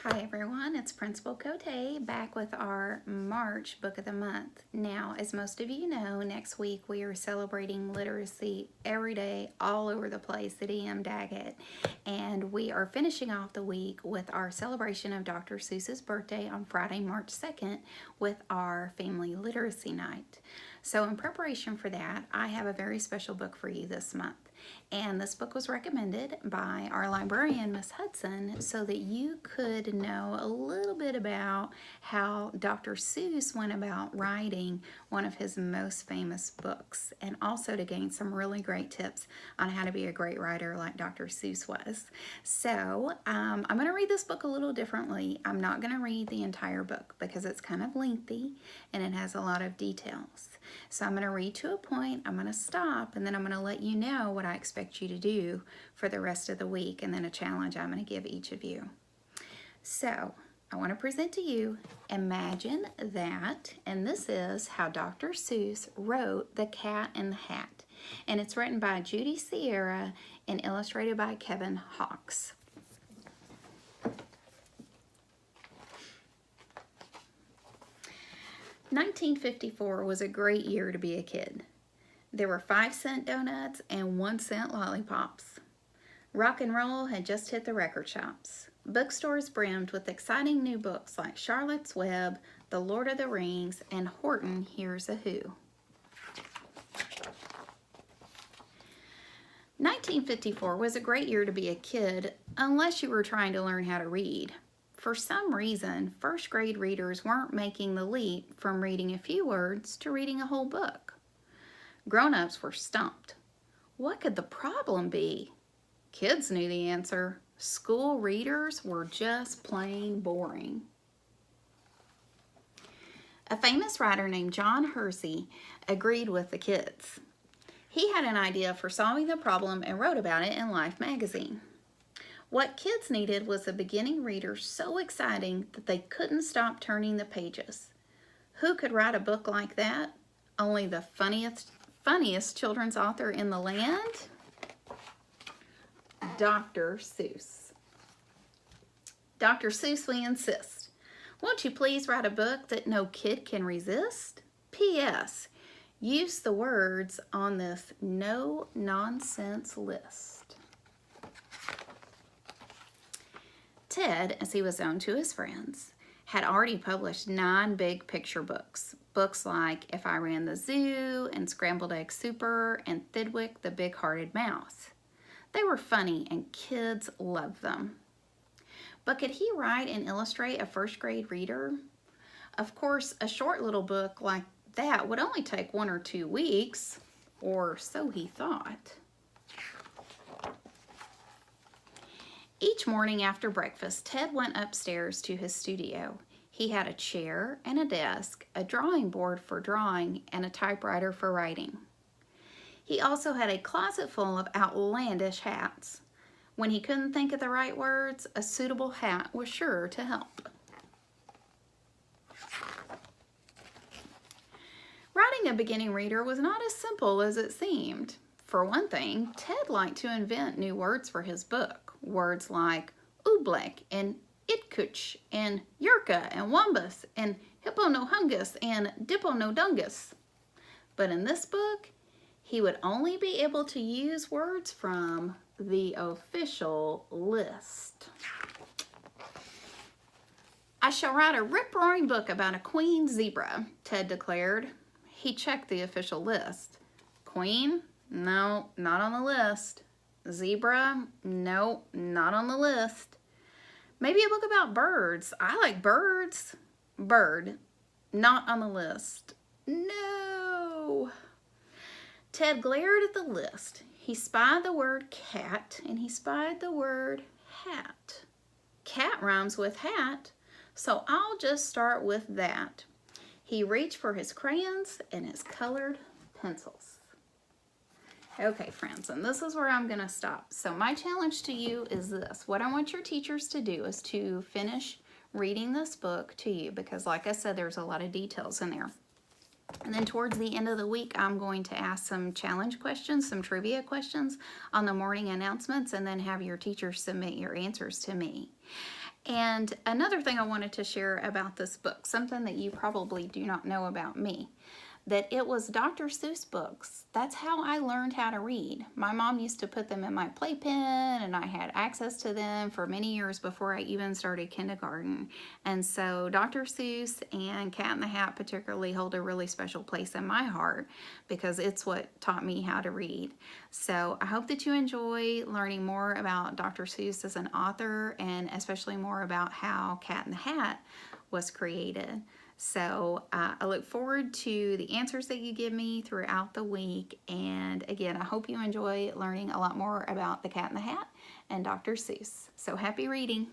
Hi everyone, it's Principal Coté back with our March Book of the Month. Now, as most of you know, next week we are celebrating literacy every day all over the place at EM Daggett. And we are finishing off the week with our celebration of Dr. Seuss's birthday on Friday, March 2nd with our Family Literacy Night. So in preparation for that, I have a very special book for you this month. And this book was recommended by our librarian, Miss Hudson, so that you could know a little bit about how Dr. Seuss went about writing one of his most famous books, and also to gain some really great tips on how to be a great writer like Dr. Seuss was. So I'm going to read this book a little differently. I'm not going to read the entire book because it's kind of lengthy and it has a lot of details. So I'm going to read to a point, I'm going to stop, and then I'm going to let you know what I expect you to do for the rest of the week, and then a challenge I'm going to give each of you. So I want to present to you Imagine That, and this is how Dr. Seuss wrote The Cat in the Hat. And it's written by Judy Sierra and illustrated by Kevin Hawkes. "1954 was a great year to be a kid. There were 5-cent donuts and 1-cent lollipops. Rock and roll had just hit the record shops. Bookstores brimmed with exciting new books like Charlotte's Web, The Lord of the Rings, and Horton Hears a Who. 1954 was a great year to be a kid unless you were trying to learn how to read. For some reason, first grade readers weren't making the leap from reading a few words to reading a whole book. Grown-ups were stumped. What could the problem be? Kids knew the answer. School readers were just plain boring. A famous writer named John Hersey agreed with the kids. He had an idea for solving the problem and wrote about it in Life magazine. What kids needed was a beginning reader so exciting that they couldn't stop turning the pages. Who could write a book like that? Only the funniest children's author in the land? Dr. Seuss. Dr. Seuss, we insist. Won't you please write a book that no kid can resist? P.S. Use the words on this no-nonsense list. Ted, as he was known to his friends, had already published 9 big picture books. Books like If I Ran the Zoo and Scrambled Egg Super and Thidwick the Big-Hearted Mouse. They were funny and kids loved them. But could he write and illustrate a first grade reader? Of course, a short little book like that would only take 1 or 2 weeks, or so he thought. Each morning after breakfast, Ted went upstairs to his studio. He had a chair and a desk, a drawing board for drawing, and a typewriter for writing. He also had a closet full of outlandish hats. When he couldn't think of the right words, a suitable hat was sure to help. Writing a beginning reader was not as simple as it seemed. For one thing, Ted liked to invent new words for his book. Words like oobleck and itkuch and yurka and wumbus and hipponohungus and dipponodungus. But in this book, he would only be able to use words from the official list. I shall write a rip-roaring book about a queen zebra, Ted declared. He checked the official list. Queen? No, not on the list. Zebra? No, not on the list. Maybe a book about birds. I like birds. Bird? Not on the list. No. Ted glared at the list. He spied the word cat and he spied the word hat. Cat rhymes with hat, so I'll just start with that. He reached for his crayons and his colored pencils. Okay, friends, and this is where I'm going to stop. So my challenge to you is this. What I want your teachers to do is to finish reading this book to you because, like I said, there's a lot of details in there. And then towards the end of the week, I'm going to ask some challenge questions, some trivia questions on the morning announcements, and then have your teachers submit your answers to me. And another thing I wanted to share about this book, something that you probably do not know about me, that it was Dr. Seuss books. That's how I learned how to read. My mom used to put them in my playpen, and I had access to them for many years before I even started kindergarten. And so Dr. Seuss and Cat in the Hat particularly hold a really special place in my heart because it's what taught me how to read. So I hope that you enjoy learning more about Dr. Seuss as an author, and especially more about how Cat in the Hat was created. So I look forward to the answers that you give me throughout the week. And again, I hope you enjoy learning a lot more about the Cat in the Hat and Dr. Seuss. So happy reading.